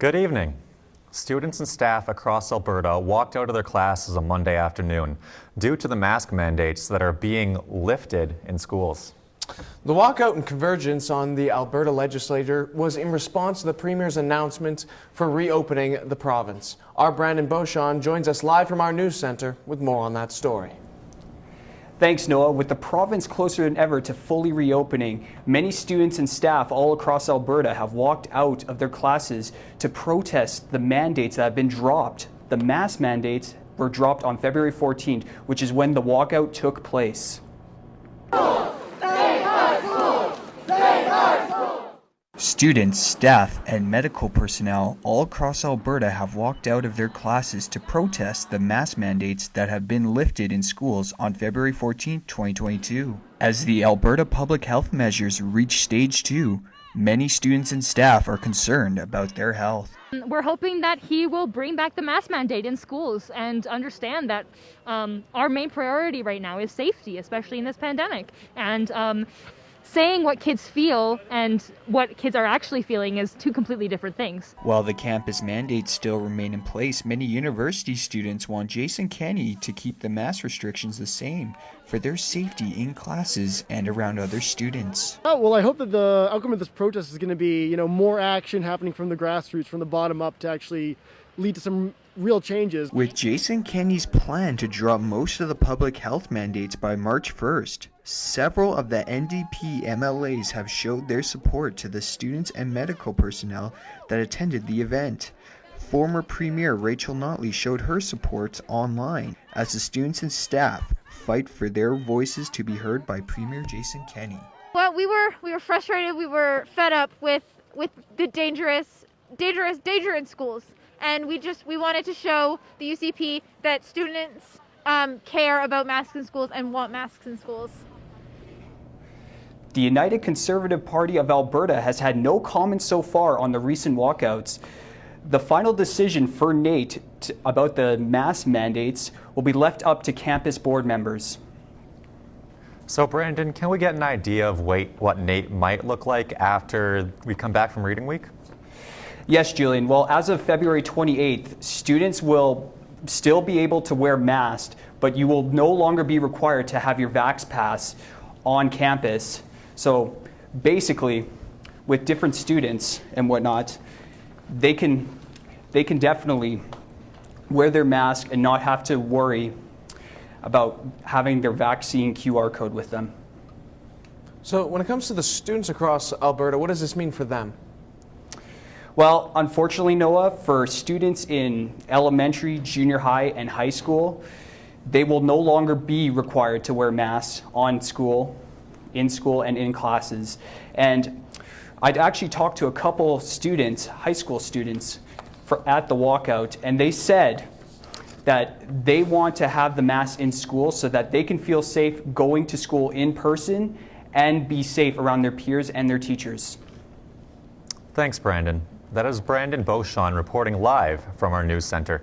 Good evening. Students and staff across Alberta walked out of their classes on Monday afternoon due to the mask mandates that are being lifted in schools. The walkout and convergence on the Alberta legislature was in response to the Premier's announcement for reopening the province. Our Brandon Beauchamp joins us live from our news centre with more on that story. Thanks, Noah. With the province closer than ever to fully reopening, many students and staff all across Alberta have walked out of their classes to protest the mandates that have been dropped. The mask mandates were dropped on February 14th, which is when the walkout took place. Students, staff, and medical personnel all across Alberta have walked out of their classes to protest the mask mandates that have been lifted in schools on February 14, 2022. As the Alberta public health measures reach stage 2, many students and staff are concerned about their health. We're hoping that he will bring back the mask mandate in schools and understand that our main priority right now is safety, especially in this pandemic. And saying what kids feel and what kids are actually feeling is two completely different things. While the campus mandates still remain in place, many university students want Jason Kenney to keep the mask restrictions the same for their safety in classes and around other students. Oh, well, I hope that the outcome of this protest is going to be, more action happening from the grassroots, from the bottom up, to actually lead to some real changes. With Jason Kenney's plan to drop most of the public health mandates by March 1st, several of the NDP MLAs have showed their support to the students and medical personnel that attended the event. Former Premier Rachel Notley showed her support online as the students and staff fight for their voices to be heard by Premier Jason Kenney. Well, we were frustrated. We were fed up with the danger in schools. And we wanted to show the UCP that students care about masks in schools and want masks in schools. The United Conservative Party of Alberta has had no comments so far on the recent walkouts. The final decision for NAIT about the mask mandates will be left up to campus board members. So Brandon, can we get an idea of what NAIT might look like after we come back from Reading Week? Yes, Julian. Well, as of February 28th, students will still be able to wear masks, but you will no longer be required to have your Vax Pass on campus. So basically, with different students and whatnot, they can definitely wear their mask and not have to worry about having their vaccine QR code with them. So when it comes to the students across Alberta, what does this mean for them? Well, unfortunately, Noah, for students in elementary, junior high, and high school, they will no longer be required to wear masks in school, and in classes. And I'd actually talked to a couple students, high school students, at the walkout, and they said that they want to have the mask in school so that they can feel safe going to school in person and be safe around their peers and their teachers. Thanks, Brandon. That is Brandon Beauchamp reporting live from our news center.